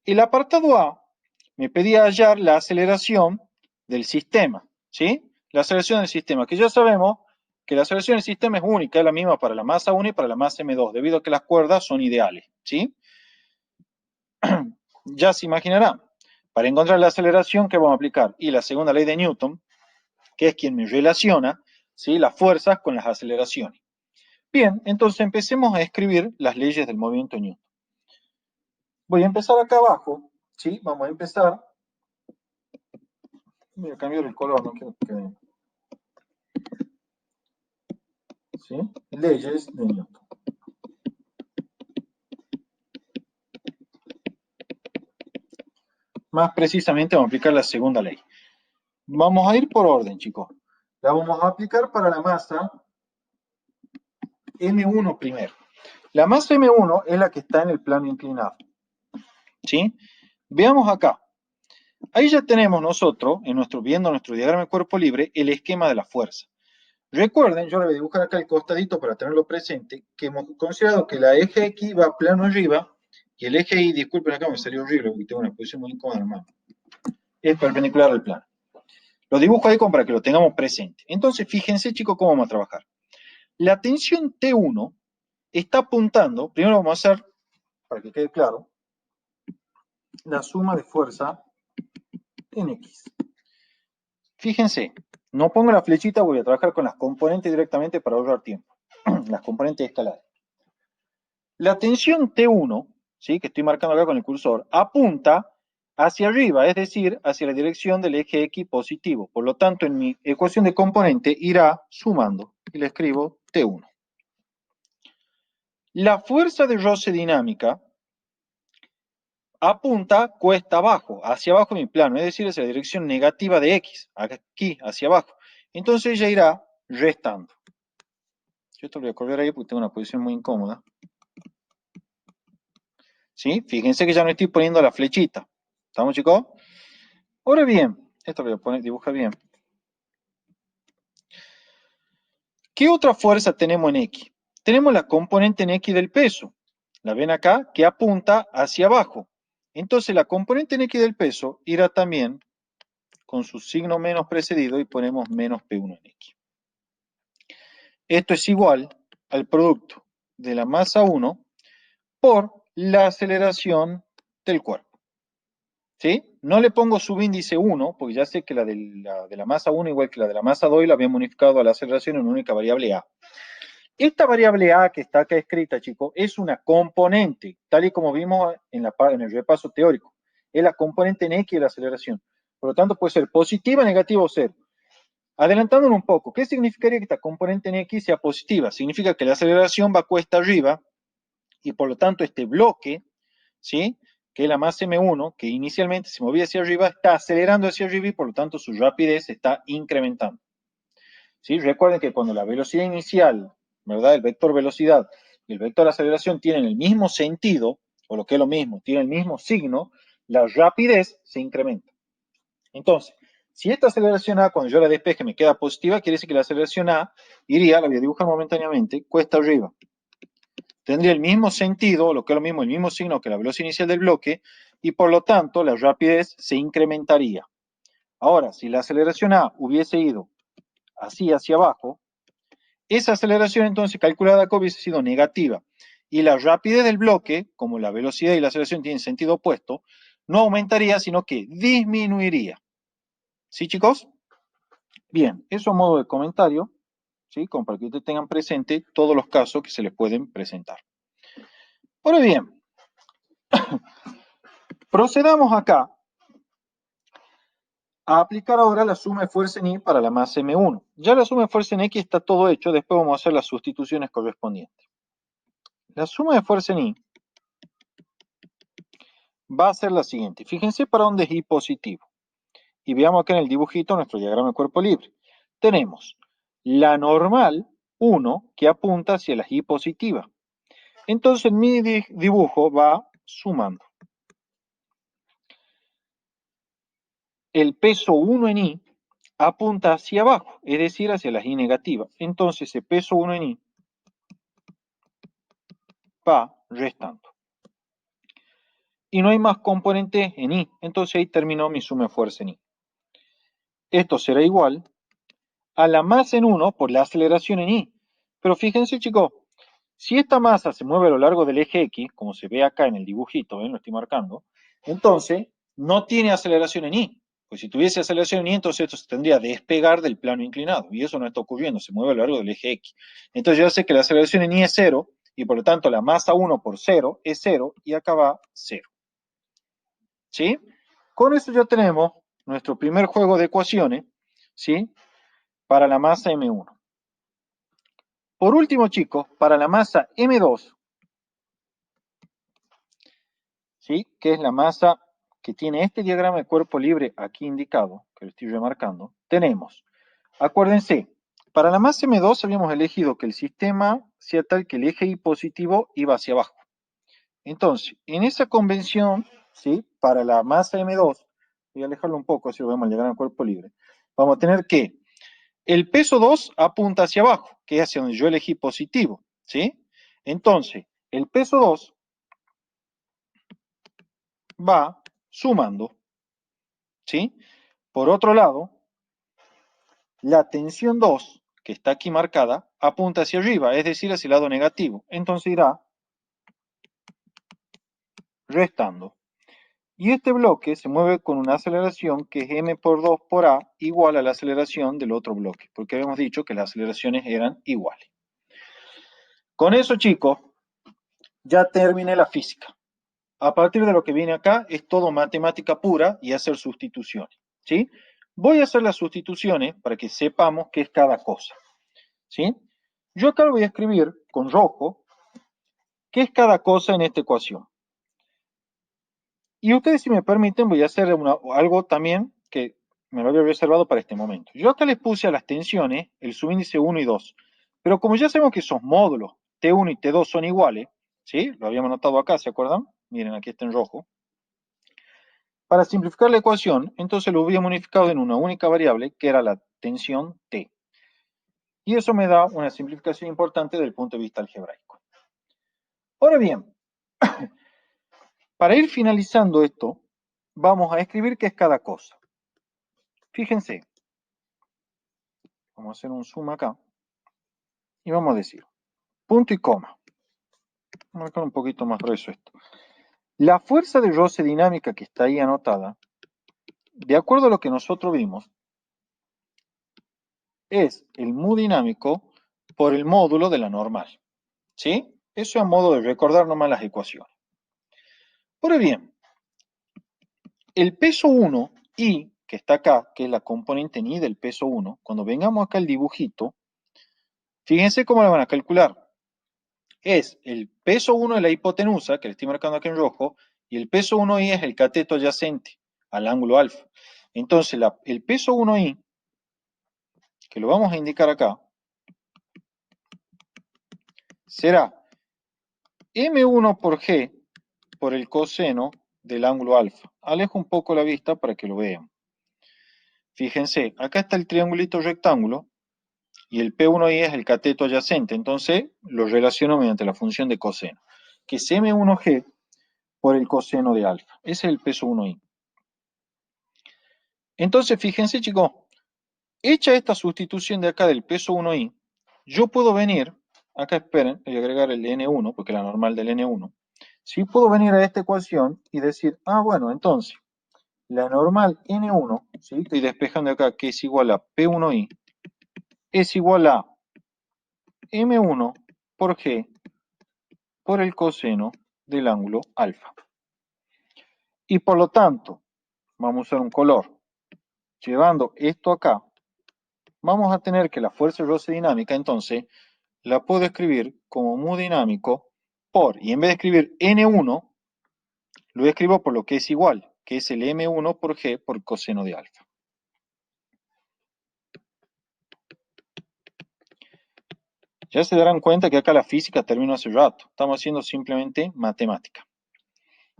El apartado A me pedía hallar la aceleración del sistema, ¿sí? La aceleración del sistema, que ya sabemos que la aceleración del sistema es única, es la misma para la masa 1 y para la masa M2, debido a que las cuerdas son ideales, ¿sí? Ya se imaginarán, para encontrar la aceleración que vamos a aplicar y la segunda ley de Newton, que es quien me relaciona, ¿sí? Las fuerzas con las aceleraciones. Bien, entonces empecemos a escribir las leyes del movimiento Newton. Voy a empezar acá abajo, ¿sí? Vamos a empezar. Voy a cambiar el color, no quiero que... ¿Sí? Leyes de Newton. Más precisamente vamos a aplicar la segunda ley. Vamos a ir por orden, chicos. La vamos a aplicar para la masa M1 primero. La masa M1 es la que está en el plano inclinado. ¿Sí? Veamos acá. Ahí ya tenemos nosotros, viendo nuestro diagrama de cuerpo libre, el esquema de la fuerza. Recuerden, yo le voy a dibujar acá el costadito para tenerlo presente, que hemos considerado que la eje X va plano arriba y el eje Y, disculpen acá, me salió horrible porque tengo una posición muy incómoda, hermano, es perpendicular al plano. Lo dibujo ahí como para que lo tengamos presente. Entonces, fíjense, chicos, cómo vamos a trabajar. La tensión T1 está apuntando, primero vamos a hacer para que quede claro, la suma de fuerza en X. Fíjense, no pongo la flechita, voy a trabajar con las componentes directamente para ahorrar tiempo. Las componentes escalares. La tensión T1, ¿sí? Que estoy marcando acá con el cursor, apunta hacia arriba, es decir, hacia la dirección del eje X positivo. Por lo tanto, en mi ecuación de componente irá sumando. Y le escribo T1. La fuerza de roce dinámica apunta cuesta abajo, hacia abajo en mi plano, es decir, hacia la dirección negativa de X, aquí, hacia abajo. Entonces ella irá restando. Yo esto lo voy a correr ahí porque tengo una posición muy incómoda. ¿Sí? Fíjense que ya no estoy poniendo la flechita. ¿Estamos, chicos? Ahora bien, esto lo voy a poner, dibuja bien. ¿Qué otra fuerza tenemos en X? Tenemos la componente en X del peso. ¿La ven acá? Que apunta hacia abajo. Entonces la componente en X del peso irá también con su signo menos precedido y ponemos menos P1 en X. Esto es igual al producto de la masa 1 por la aceleración del cuerpo. ¿Sí? No le pongo subíndice 1, porque ya sé que la de la masa 1, igual que la de la masa 2, la habíamos unificado a la aceleración en una única variable A. Esta variable A que está acá escrita, chicos, es una componente, tal y como vimos en el repaso teórico. Es la componente en X de la aceleración. Por lo tanto, puede ser positiva, negativa o cero. Adelantándonos un poco, ¿qué significaría que esta componente en X sea positiva? Significa que la aceleración va cuesta arriba y por lo tanto este bloque, ¿sí? Que es la masa M1, que inicialmente se movía hacia arriba, está acelerando hacia arriba y por lo tanto su rapidez está incrementando. ¿Sí? Recuerden que cuando la velocidad inicial, ¿verdad? El vector velocidad y el vector aceleración tienen el mismo sentido, o lo que es lo mismo, tienen el mismo signo, la rapidez se incrementa. Entonces, si esta aceleración A, cuando yo la despeje, me queda positiva, quiere decir que la aceleración A iría, la voy a dibujar momentáneamente, cuesta arriba. Tendría el mismo sentido, lo que es lo mismo, el mismo signo que la velocidad inicial del bloque, y por lo tanto la rapidez se incrementaría. Ahora, si la aceleración A hubiese ido así hacia abajo, esa aceleración entonces calculada acá hubiese sido negativa. Y la rapidez del bloque, como la velocidad y la aceleración tienen sentido opuesto, no aumentaría, sino que disminuiría. ¿Sí, chicos? Bien, eso a modo de comentario, ¿sí? Como para que ustedes tengan presente todos los casos que se les pueden presentar. Ahora bien, procedamos acá a aplicar ahora la suma de fuerza en I para la masa M1. Ya la suma de fuerza en X está todo hecho, después vamos a hacer las sustituciones correspondientes. La suma de fuerza en I va a ser la siguiente. Fíjense para dónde es I positivo. Y veamos acá en el dibujito nuestro diagrama de cuerpo libre. Tenemos la normal 1 que apunta hacia la I positiva. Entonces mi dibujo va sumando. El peso 1 en I apunta hacia abajo, es decir, hacia la I negativa. Entonces el peso 1 en I va restando. Y no hay más componentes en I, entonces ahí terminó mi suma de fuerza en I. Esto será igual a la masa en 1 por la aceleración en I. Pero fíjense, chicos, si esta masa se mueve a lo largo del eje X, como se ve acá en el dibujito, ¿ven? Lo estoy marcando, entonces no tiene aceleración en I. Pues si tuviese aceleración en I, entonces esto se tendría que despegar del plano inclinado. Y eso no está ocurriendo, se mueve a lo largo del eje X. Entonces yo sé que la aceleración en I es 0, y por lo tanto la masa 1 por 0 es 0, y acá va 0. ¿Sí? Con eso ya tenemos nuestro primer juego de ecuaciones, ¿sí? Para la masa M1. Por último, chicos, para la masa M2, ¿sí? Que es la masa que tiene este diagrama de cuerpo libre aquí indicado, que lo estoy remarcando, tenemos, acuérdense, para la masa M2 habíamos elegido que el sistema sea tal que el eje Y positivo iba hacia abajo. Entonces, en esa convención, ¿sí? Para la masa M2, voy a alejarlo un poco, así lo vemos al diagrama de cuerpo libre, vamos a tener que el peso 2 apunta hacia abajo, que es hacia donde yo elegí positivo, ¿sí? Entonces, el peso 2 va sumando, ¿sí? Por otro lado, la tensión 2, que está aquí marcada, apunta hacia arriba, es decir, hacia el lado negativo. Entonces irá restando. Y este bloque se mueve con una aceleración que es m por 2 por a igual a la aceleración del otro bloque, porque habíamos dicho que las aceleraciones eran iguales. Con eso, chicos, ya terminé la física. A partir de lo que viene acá es todo matemática pura y hacer sustituciones, ¿sí? Voy a hacer las sustituciones para que sepamos qué es cada cosa, ¿sí? Yo acá lo voy a escribir con rojo qué es cada cosa en esta ecuación. Y ustedes, si me permiten, voy a hacer algo también que me lo había reservado para este momento. Yo acá les puse a las tensiones el subíndice 1 y 2, pero como ya sabemos que esos módulos T1 y T2 son iguales, ¿sí? Lo habíamos notado acá, ¿se acuerdan? Miren, aquí está en rojo. Para simplificar la ecuación, entonces lo habíamos unificado en una única variable, que era la tensión T. Y eso me da una simplificación importante desde el punto de vista algebraico. Ahora bien, para ir finalizando esto, vamos a escribir qué es cada cosa. Fíjense, vamos a hacer un zoom acá, y vamos a decir, punto y coma. Vamos a marcar un poquito más grueso esto. La fuerza de roce dinámica que está ahí anotada, de acuerdo a lo que nosotros vimos, es el mu dinámico por el módulo de la normal. ¿Sí? Eso es a modo de recordar nomás las ecuaciones. Ahora bien, el peso 1, I, que está acá, que es la componente ni del peso 1, cuando vengamos acá al dibujito, fíjense cómo la van a calcular. Es el peso 1 de la hipotenusa, que le estoy marcando aquí en rojo, y el peso 1i es el cateto adyacente al ángulo alfa. Entonces, el peso 1i, que lo vamos a indicar acá, será m1 por g por el coseno del ángulo alfa. Alejo un poco la vista para que lo vean. Fíjense, acá está el triangulito rectángulo y el P1i es el cateto adyacente, entonces lo relaciono mediante la función de coseno, que es m1g por el coseno de alfa. Ese es el peso 1i. Entonces, fíjense, chicos, hecha esta sustitución de acá del peso 1i, yo puedo venir, acá esperen, voy a agregar el n1, porque es la normal del n1, sí puedo venir a esta ecuación y decir, bueno, entonces, la normal n1, ¿sí? Estoy despejando acá, que es igual a P1i, es igual a m1 por g por el coseno del ángulo alfa. Y por lo tanto, vamos a usar un color. Llevando esto acá, vamos a tener que la fuerza de roce dinámica, entonces, la puedo escribir como mu dinámico por, y en vez de escribir n1, lo escribo por lo que es igual, que es el m1 por g por coseno de alfa. Ya se darán cuenta que acá la física terminó hace rato. Estamos haciendo simplemente matemática.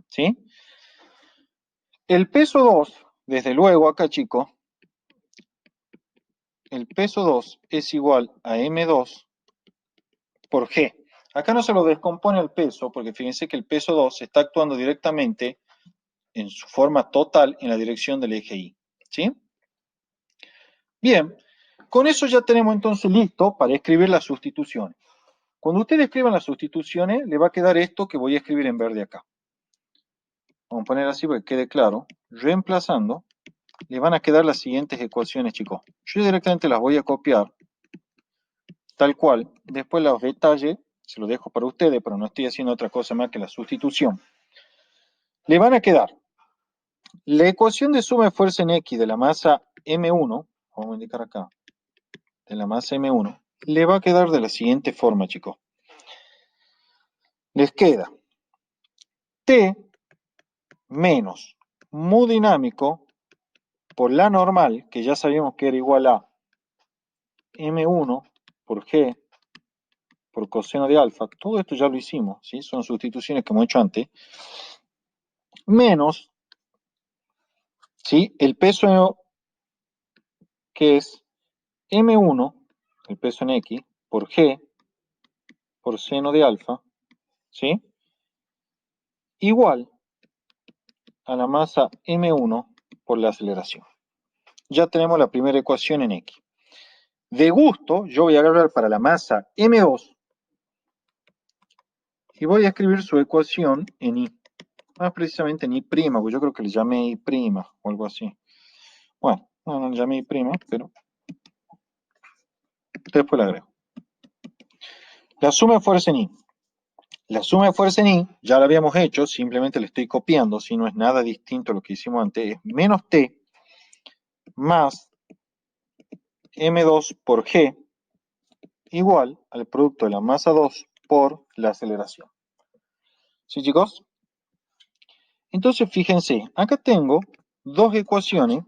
¿Sí? El peso 2, desde luego acá, chicos, el peso 2 es igual a m2 por g. Acá no se lo descompone el peso, porque fíjense que el peso 2 está actuando directamente en su forma total en la dirección del eje Y. ¿Sí? Bien, con eso ya tenemos entonces listo para escribir las sustituciones. Cuando ustedes escriban las sustituciones, le va a quedar esto que voy a escribir en verde acá. Vamos a poner así para que quede claro. Reemplazando, le van a quedar las siguientes ecuaciones, chicos. Yo directamente las voy a copiar, tal cual. Después los detalles, se los dejo para ustedes, pero no estoy haciendo otra cosa más que la sustitución. Le van a quedar la ecuación de suma de fuerza en X de la masa M1, vamos a indicar acá, de la masa M1, le va a quedar de la siguiente forma, chicos. Les queda T menos mu dinámico por la normal, que ya sabíamos que era igual a M1 por G por coseno de alfa. Todo esto ya lo hicimos, ¿sí? Son sustituciones que hemos hecho antes. Menos, ¿sí? El peso que es M1, el peso en X, por G por seno de alfa, ¿sí? Igual a la masa M1 por la aceleración. Ya tenemos la primera ecuación en X. De gusto, yo voy a agarrar para la masa M2 y voy a escribir su ecuación en Y. más precisamente ni prima, porque yo creo que le llamé I prima o algo así. Bueno, no le llamé I prima, pero después la agrego. La suma de fuerza en I. La suma de fuerza en I ya la habíamos hecho, simplemente le estoy copiando, si no es nada distinto a lo que hicimos antes, es menos T más M2 por G igual al producto de la masa 2 por la aceleración. ¿Sí, chicos? Entonces, fíjense, acá tengo dos ecuaciones,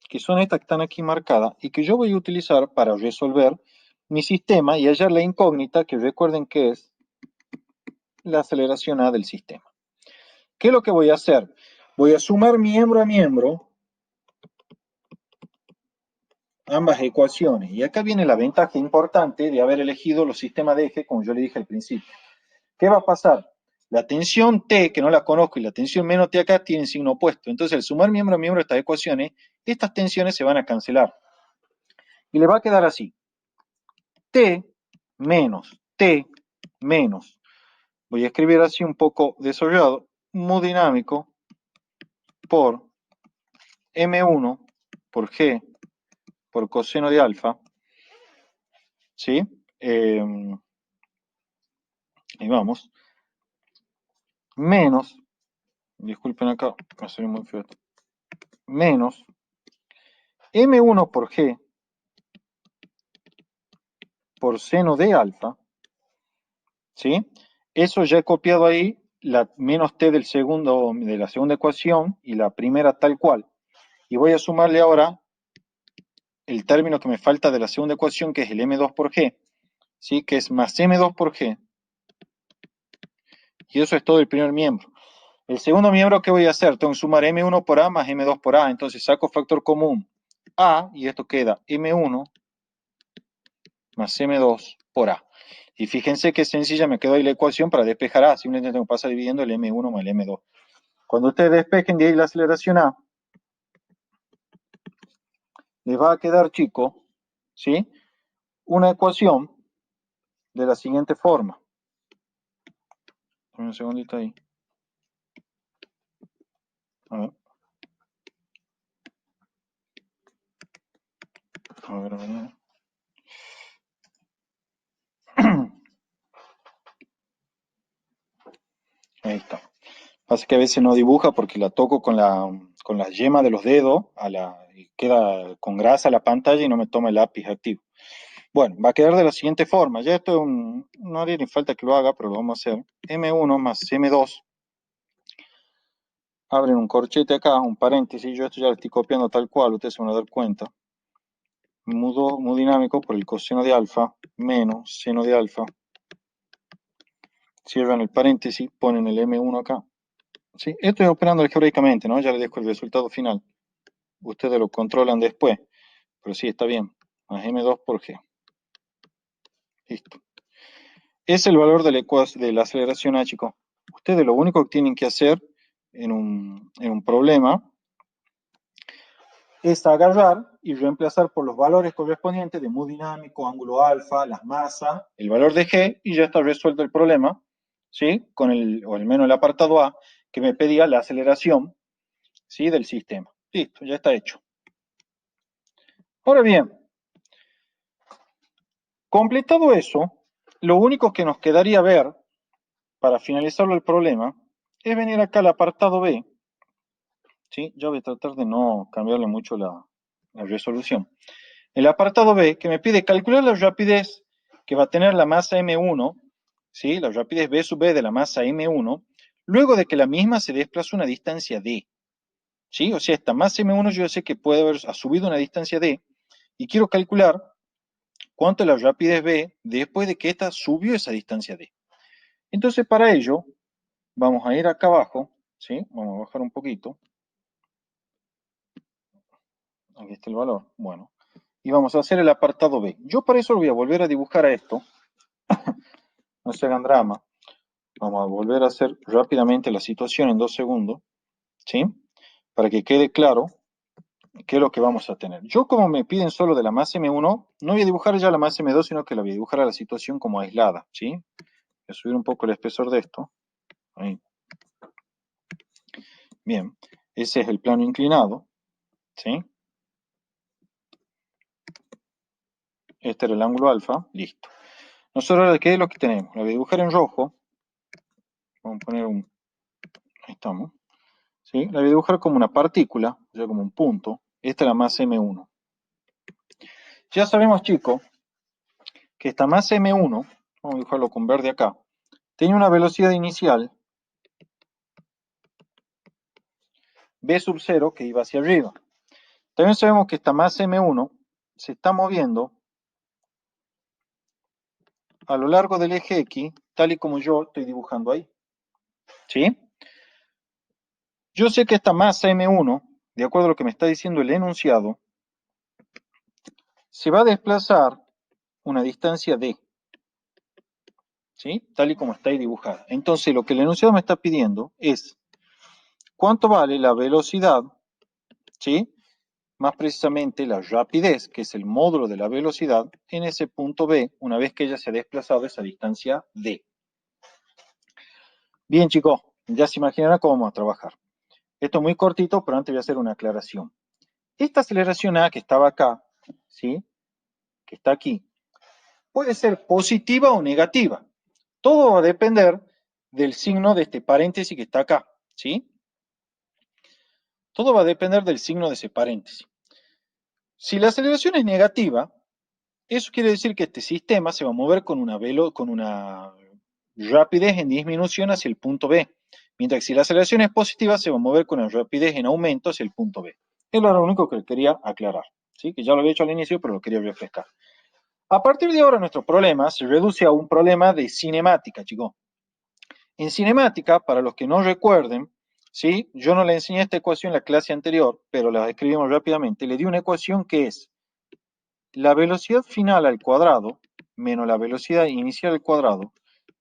que son estas que están aquí marcadas, y que yo voy a utilizar para resolver mi sistema y hallar la incógnita, que recuerden que es la aceleración A del sistema. ¿Qué es lo que voy a hacer? Voy a sumar miembro a miembro ambas ecuaciones. Y acá viene la ventaja importante de haber elegido los sistemas de eje, como yo le dije al principio. ¿Qué va a pasar? La tensión T, que no la conozco, y la tensión menos T acá tienen signo opuesto. Entonces, al sumar miembro a miembro de estas ecuaciones, estas tensiones se van a cancelar. Y le va a quedar así. T menos. Voy a escribir así un poco desollado. Mu dinámico por M1 por G por coseno de alfa. ¿Sí? Ahí vamos. Menos, disculpen acá, me salió muy feo esto. Menos M1 por G por seno de alfa, ¿sí? Eso ya he copiado ahí, la menos T del segundo, de la segunda ecuación y la primera tal cual. Y voy a sumarle ahora el término que me falta de la segunda ecuación, que es el M2 por G, ¿sí? Que es más M2 por G. Y eso es todo el primer miembro. El segundo miembro, ¿qué voy a hacer? Tengo que sumar M1 por A más M2 por A. Entonces saco factor común A y esto queda M1 más M2 por A. Y fíjense qué sencilla me quedó ahí la ecuación para despejar A. Simplemente tengo que pasar dividiendo el M1 más el M2. Cuando ustedes despejen de ahí la aceleración A, les va a quedar, chico, ¿sí? Una ecuación de la siguiente forma. Un segundito ahí. A ver. A ver. Ahí está. Pasa que a veces no dibuja porque la toco con la yema de los dedos y queda con grasa la pantalla y no me toma el lápiz activo. Bueno, va a quedar de la siguiente forma. Ya esto no haría ni falta que lo haga, pero lo vamos a hacer. M1 más M2. Abren un corchete acá, un paréntesis. Yo esto ya lo estoy copiando tal cual, ustedes se van a dar cuenta. Mu dinámico por el coseno de alfa menos seno de alfa. Cierran el paréntesis, ponen el M1 acá. ¿Sí? Esto es operando algebraicamente, ¿no? Ya les dejo el resultado final. Ustedes lo controlan después. Pero sí, está bien. Más M2 por G. Listo. Es el valor de la aceleración A, chicos. Ustedes lo único que tienen que hacer en un problema es agarrar y reemplazar por los valores correspondientes de mu dinámico, ángulo alfa, las masas, el valor de G, y ya está resuelto el problema, ¿sí? O al menos el apartado A, que me pedía la aceleración, ¿sí? Del sistema. Listo, ya está hecho. Ahora bien, completado eso, lo único que nos quedaría ver, para finalizarlo el problema, es venir acá al apartado B, ¿sí? Yo voy a tratar de no cambiarle mucho la resolución. El apartado B, que me pide calcular la rapidez que va a tener la masa M1, ¿sí? La rapidez B sub B de la masa M1, luego de que la misma se desplaza una distancia D. ¿Sí? O sea, esta masa M1 yo sé que puede haber subido una distancia D, y quiero calcular cuánto es la rapidez B después de que ésta subió esa distancia D. Entonces, para ello, vamos a ir acá abajo, ¿sí? Vamos a bajar un poquito. Aquí está el valor. Bueno. Y vamos a hacer el apartado B. Yo para eso lo voy a volver a dibujar a esto. No se hagan drama. Vamos a volver a hacer rápidamente la situación en 2 segundos. ¿Sí? Para que quede claro qué es lo que vamos a tener. Yo, como me piden solo de la masa M1, no voy a dibujar ya la masa M2, sino que la voy a dibujar a la situación como aislada. ¿Sí? Voy a subir un poco el espesor de esto. Ahí. Bien, ese es el plano inclinado, ¿sí? Este era el ángulo alfa, listo. Nosotros ahora, ¿qué es lo que tenemos? La voy a dibujar en rojo. Vamos a poner un... Ahí estamos. ¿Sí? La voy a dibujar como una partícula, o sea, como un punto. Esta es la masa M1. Ya sabemos, chicos, que esta masa M1, vamos a dibujarlo con verde acá, tiene una velocidad inicial v sub 0 que iba hacia arriba. También sabemos que esta masa M1 se está moviendo a lo largo del eje X, tal y como yo estoy dibujando ahí. ¿Sí? Yo sé que esta masa M1, de acuerdo a lo que me está diciendo el enunciado, se va a desplazar una distancia d, ¿sí? Tal y como está ahí dibujada. Entonces, lo que el enunciado me está pidiendo es cuánto vale la velocidad, ¿sí? Más precisamente la rapidez, que es el módulo de la velocidad, en ese punto B, una vez que ella se ha desplazado esa distancia d. Bien, chicos, ya se imaginarán cómo vamos a trabajar. Esto es muy cortito, pero antes voy a hacer una aclaración. Esta aceleración A que estaba acá, ¿sí? Que está aquí, puede ser positiva o negativa. Todo va a depender del signo de este paréntesis que está acá, ¿sí? Todo va a depender del signo de ese paréntesis. Si la aceleración es negativa, eso quiere decir que este sistema se va a mover con una rapidez en disminución hacia el punto B. Mientras que si la aceleración es positiva, se va a mover con una rapidez en aumento hacia el punto B. Es lo único que quería aclarar, ¿sí? Que ya lo había hecho al inicio, pero lo quería refrescar. A partir de ahora, nuestro problema se reduce a un problema de cinemática, chicos. En cinemática, para los que no recuerden, ¿sí? Yo no le enseñé esta ecuación en la clase anterior, pero la escribimos rápidamente. Le di una ecuación que es la velocidad final al cuadrado menos la velocidad inicial al cuadrado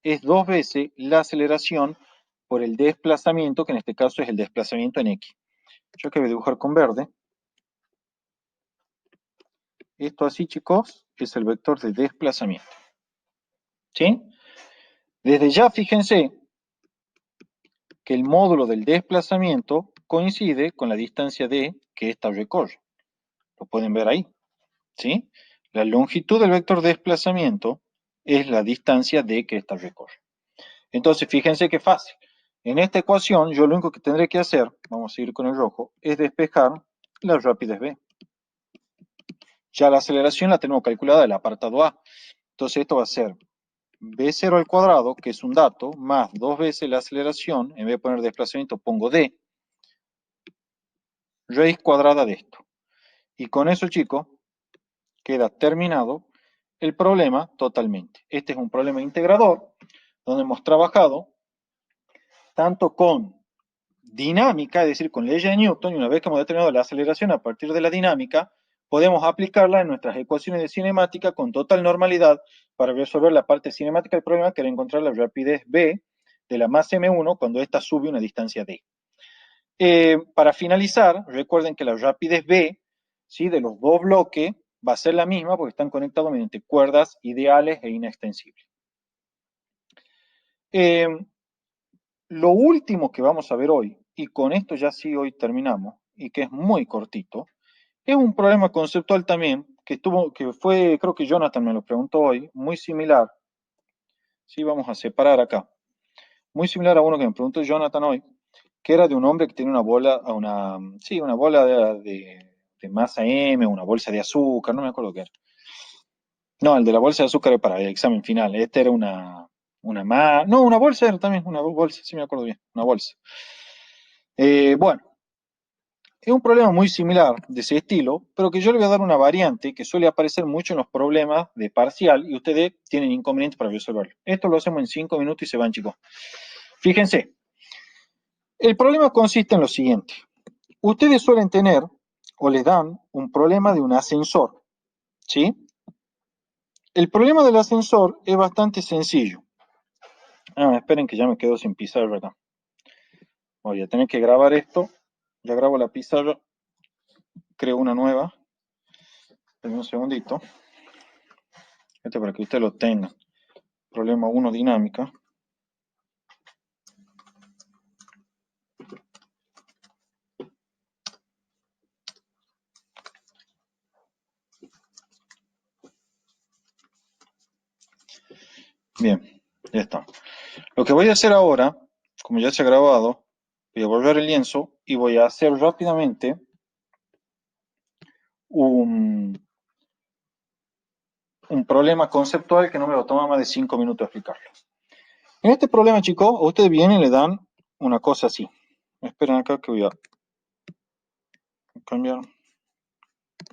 es 2 veces la aceleración por el desplazamiento, que en este caso es el desplazamiento en X. Yo que voy a dibujar con verde. Esto así, chicos, es el vector de desplazamiento. ¿Sí? Desde ya, fíjense que el módulo del desplazamiento coincide con la distancia d que ésta recorre. Lo pueden ver ahí. ¿Sí? La longitud del vector de desplazamiento es la distancia d que ésta recorre. Entonces, fíjense qué fácil. En esta ecuación, yo lo único que tendré que hacer, vamos a ir con el rojo, es despejar la rapidez v. Ya la aceleración la tenemos calculada del apartado A. Entonces, esto va a ser v0 al cuadrado, que es un dato, más 2 veces la aceleración, en vez de poner desplazamiento pongo d, raíz cuadrada de esto. Y con eso, chicos, queda terminado el problema totalmente. Este es un problema integrador, donde hemos trabajado tanto con dinámica, es decir, con leyes de Newton, y una vez que hemos determinado la aceleración a partir de la dinámica, podemos aplicarla en nuestras ecuaciones de cinemática con total normalidad para resolver la parte cinemática del problema, que era encontrar la rapidez v de la masa m1 cuando ésta sube una distancia d. Para finalizar, recuerden que la rapidez v, ¿sí?, de los dos bloques va a ser la misma porque están conectados mediante cuerdas ideales e inextensibles. Lo último que vamos a ver hoy, y con esto ya sí hoy terminamos, y que es muy cortito, es un problema conceptual también, que fue, creo que Jonathan me lo preguntó hoy, muy similar. Sí, vamos a separar acá. Muy similar a uno que me preguntó Jonathan hoy, que era de un hombre que tiene una bola, una bola de masa M, una bolsa de azúcar, no me acuerdo qué era. No, el de la bolsa de azúcar era para el examen final. Este era no, una bolsa era también, una bolsa, sí me acuerdo bien, una bolsa. Bueno, es un problema muy similar de ese estilo, pero que yo le voy a dar una variante que suele aparecer mucho en los problemas de parcial y ustedes tienen inconvenientes para resolverlo. Esto lo hacemos en 5 minutos y se van, chicos. Fíjense, el problema consiste en lo siguiente. Ustedes suelen tener o les dan un problema de un ascensor, ¿sí? El problema del ascensor es bastante sencillo. Esperen que ya me quedo sin pizarra acá. Voy a tener que grabar esto. Ya grabo la pizarra. Creo una nueva. Denme un segundito. Para que ustedes lo tengan. Problema 1, dinámica. Bien, ya está. Lo que voy a hacer ahora, como ya se ha grabado, voy a volver el lienzo y voy a hacer rápidamente un, un problema conceptual que no me va a tomar más de 5 minutos explicarlo. En este problema, chicos, a ustedes vienen y le dan una cosa así. Esperen acá que voy a cambiar,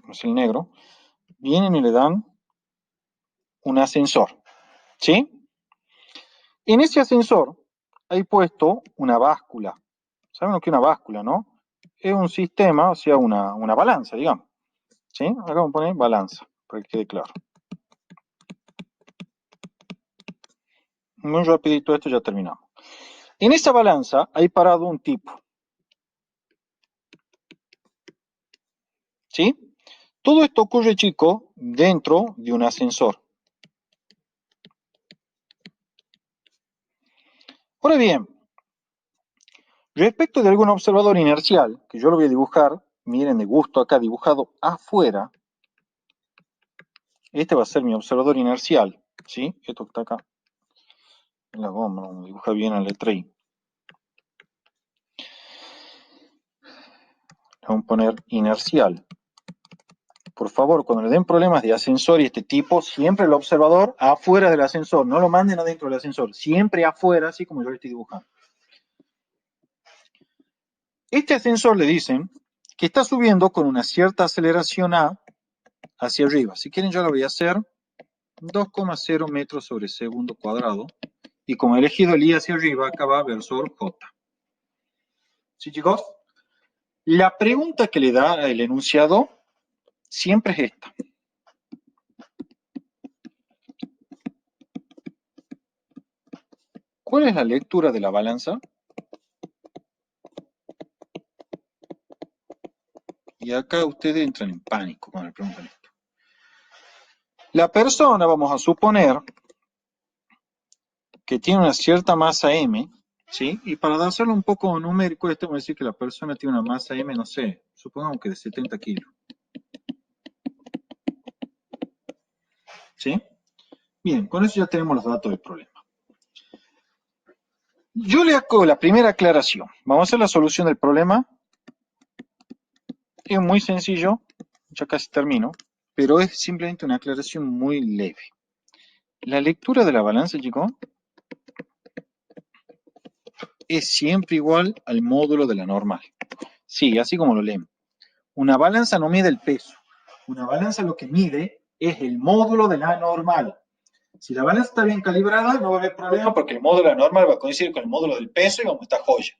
es el negro. Vienen y le dan un ascensor, ¿sí? En ese ascensor hay puesto una báscula. ¿Saben lo que es una báscula, no? Es un sistema, o sea, una balanza, digamos. ¿Sí? Acá vamos a poner balanza, para que quede claro. Muy rapidito esto, ya terminamos. En esa balanza hay parado un tipo, ¿sí? Todo esto ocurre, chicos, dentro de un ascensor. Ahora bien, respecto de algún observador inercial, que yo lo voy a dibujar, miren de gusto acá dibujado afuera, este va a ser mi observador inercial, ¿sí? Esto que está acá en la goma, vamos a dibujar bien la letra I. Vamos a poner inercial. Por favor, cuando le den problemas de ascensor y este tipo, siempre el observador afuera del ascensor, no lo manden adentro del ascensor, siempre afuera, así como yo le estoy dibujando. Este ascensor le dicen que está subiendo con una cierta aceleración A hacia arriba. Si quieren yo lo voy a hacer 2,0 metros sobre segundo cuadrado. Y como he elegido el I hacia arriba, acá va versor J. ¿Sí, chicos? La pregunta que le da el enunciado siempre es esta. ¿Cuál es la lectura de la balanza? Y acá ustedes entran en pánico cuando le preguntan esto. La persona, vamos a suponer, que tiene una cierta masa M, ¿sí? Y para hacerlo un poco numérico, esto vamos a decir que la persona tiene una masa M, no sé, supongamos que de 70 kilos, ¿sí? Bien, con eso ya tenemos los datos del problema. Yo le hago la primera aclaración. Vamos a hacer la solución del problema. Es muy sencillo, ya casi termino, pero es simplemente una aclaración muy leve. La lectura de la balanza, chicos, es siempre igual al módulo de la normal. Sí, así como lo leen. Una balanza no mide el peso. Una balanza lo que mide es el módulo de la normal. Si la balanza está bien calibrada, no va a haber problema porque el módulo de la normal va a coincidir con el módulo del peso y vamos a estar joya.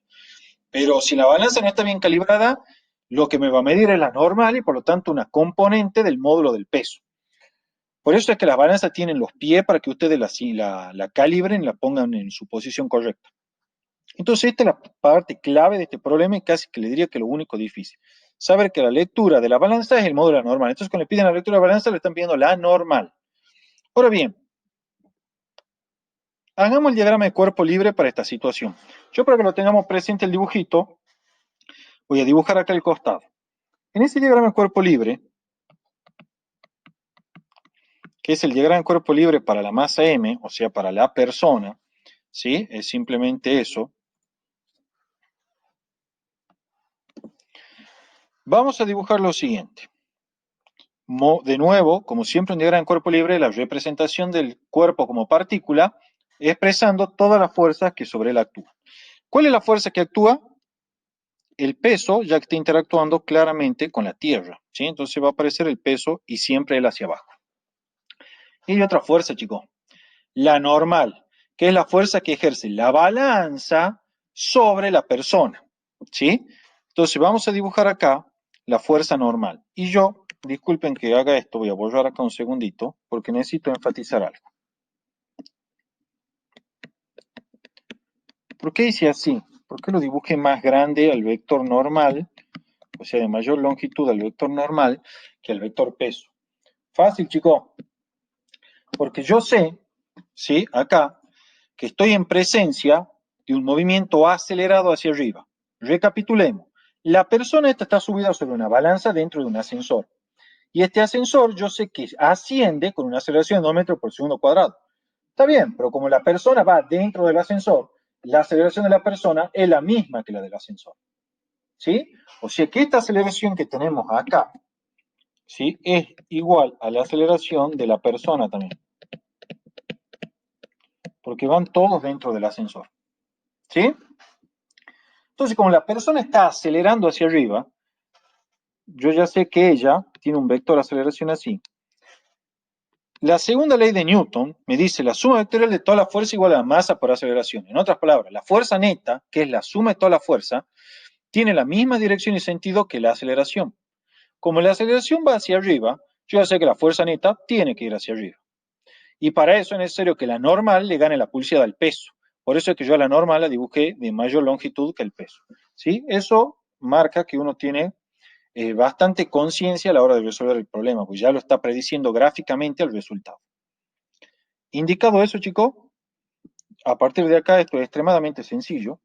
Pero si la balanza no está bien calibrada, lo que me va a medir es la normal y por lo tanto una componente del módulo del peso. Por eso es que las balanzas tienen los pies para que ustedes la calibren y la pongan en su posición correcta. Entonces, esta es la parte clave de este problema y casi que le diría que lo único difícil. Saber que la lectura de la balanza es el módulo de la normal. Entonces, cuando le piden la lectura de la balanza, le están pidiendo la normal. Ahora bien, hagamos el diagrama de cuerpo libre para esta situación. Yo, para que lo tengamos presente el dibujito, voy a dibujar acá el costado. En ese diagrama de cuerpo libre, que es el diagrama de cuerpo libre para la masa M, o sea, para la persona, ¿sí? Es simplemente eso. Vamos a dibujar lo siguiente. De nuevo, como siempre en diagrama de cuerpo libre, la representación del cuerpo como partícula, expresando todas las fuerzas que sobre él actúan. ¿Cuál es la fuerza que actúa? El peso, ya que está interactuando claramente con la Tierra, ¿sí? Entonces va a aparecer el peso y siempre él hacia abajo. Y hay otra fuerza, chicos, la normal, que es la fuerza que ejerce la balanza sobre la persona, ¿sí? Entonces vamos a dibujar acá la fuerza normal. Y yo, disculpen que haga esto, voy a borrar acá un segundito, porque necesito enfatizar algo. ¿Por qué hice así? ¿Por qué lo dibujé más grande al vector normal, o sea, de mayor longitud al vector normal, que al vector peso? Fácil, chicos, porque yo sé, ¿sí? Acá, que estoy en presencia de un movimiento acelerado hacia arriba. Recapitulemos. La persona esta está subida sobre una balanza dentro de un ascensor. Y este ascensor yo sé que asciende con una aceleración de 2 metros por segundo cuadrado. Está bien, pero como la persona va dentro del ascensor, la aceleración de la persona es la misma que la del ascensor. ¿Sí? O sea que esta aceleración que tenemos acá, ¿sí? Es igual a la aceleración de la persona también. Porque van todos dentro del ascensor. ¿Sí? Entonces, como la persona está acelerando hacia arriba, yo ya sé que ella tiene un vector de aceleración así. La segunda ley de Newton me dice la suma vectorial de toda la fuerza igual a la masa por aceleración. En otras palabras, la fuerza neta, que es la suma de toda la fuerza, tiene la misma dirección y sentido que la aceleración. Como la aceleración va hacia arriba, yo ya sé que la fuerza neta tiene que ir hacia arriba. Y para eso es necesario que la normal le gane la pulsada al peso. Por eso es que yo a la normal la dibujé de mayor longitud que el peso. ¿Sí? Eso marca que uno tiene bastante conciencia a la hora de resolver el problema, pues ya lo está prediciendo gráficamente el resultado. Indicado eso, chicos, a partir de acá esto es extremadamente sencillo.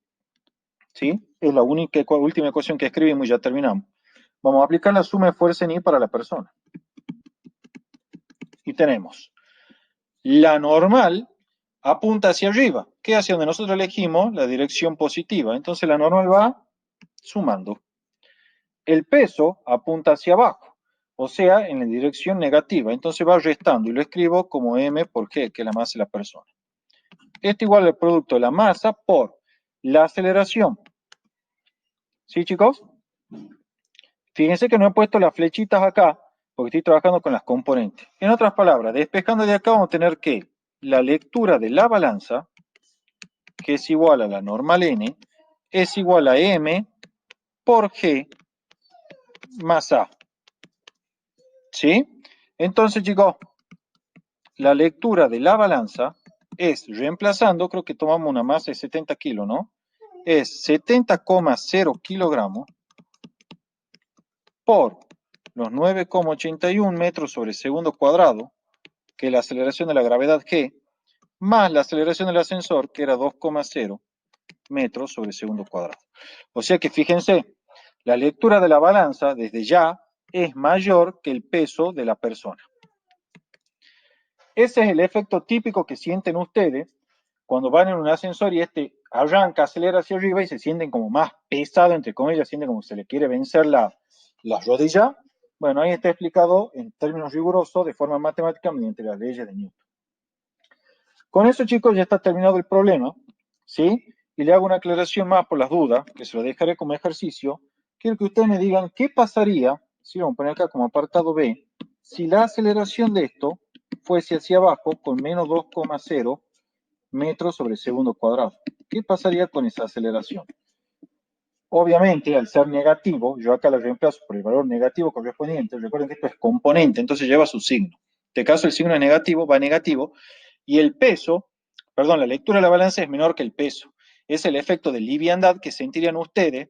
¿Sí? Es la última ecuación que escribimos y ya terminamos. Vamos a aplicar la suma de fuerza en I para la persona. Y tenemos la normal apunta hacia arriba, que es hacia donde nosotros elegimos la dirección positiva. Entonces la normal va sumando. El peso apunta hacia abajo, o sea, en la dirección negativa. Entonces va restando y lo escribo como m por g, que es la masa de la persona. Esto igual al producto de la masa por la aceleración. ¿Sí, chicos? Fíjense que no he puesto las flechitas acá, porque estoy trabajando con las componentes. En otras palabras, despejando de acá vamos a tener que la lectura de la balanza, que es igual a la normal n, es igual a m por g más a. ¿Sí? Entonces, chicos, la lectura de la balanza es, reemplazando, creo que tomamos una masa de 70 kilos, ¿no? Es 70,0 kilogramos por los 9,81 metros sobre segundo cuadrado, que es la aceleración de la gravedad g, más la aceleración del ascensor, que era 2,0 metros sobre segundo cuadrado. O sea que fíjense, la lectura de la balanza desde ya es mayor que el peso de la persona. Ese es el efecto típico que sienten ustedes cuando van en un ascensor y este arranca, acelera hacia arriba y se sienten como más pesado, entre comillas, sienten como que se le quiere vencer la rodilla. Bueno, ahí está explicado en términos rigurosos de forma matemática mediante las leyes de Newton. Con eso, chicos, ya está terminado el problema, ¿sí? Y le hago una aclaración más por las dudas, que se lo dejaré como ejercicio. Quiero que ustedes me digan qué pasaría, si vamos a poner acá como apartado B, si la aceleración de esto fuese hacia abajo con menos 2,0 metros sobre segundo cuadrado. ¿Qué pasaría con esa aceleración? Obviamente, al ser negativo, yo acá la reemplazo por el valor negativo correspondiente. Recuerden que esto es componente, entonces lleva su signo. En este caso, el signo es negativo, va negativo, y el peso, perdón, la lectura de la balanza es menor que el peso. Es el efecto de liviandad que sentirían ustedes,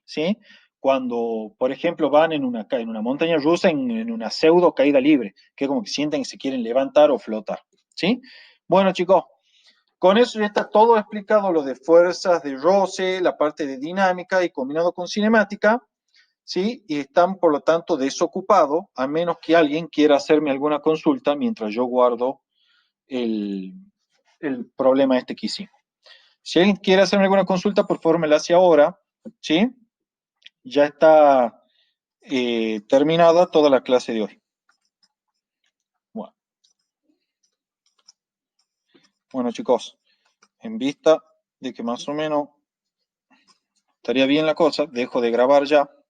¿sí? Cuando, por ejemplo, van en una montaña rusa, en una pseudo caída libre, que es como que sienten que se quieren levantar o flotar, ¿sí? Bueno, chicos, con eso ya está todo explicado, lo de fuerzas de roce, la parte de dinámica y combinado con cinemática, ¿sí? Y están, por lo tanto, desocupados, a menos que alguien quiera hacerme alguna consulta mientras yo guardo el, el problema este que hicimos. Si alguien quiere hacerme alguna consulta, por favor me la hace ahora, ¿sí? Ya está terminada toda la clase de hoy. Bueno, bueno, chicos, en vista de que más o menos estaría bien la cosa, dejo de grabar ya.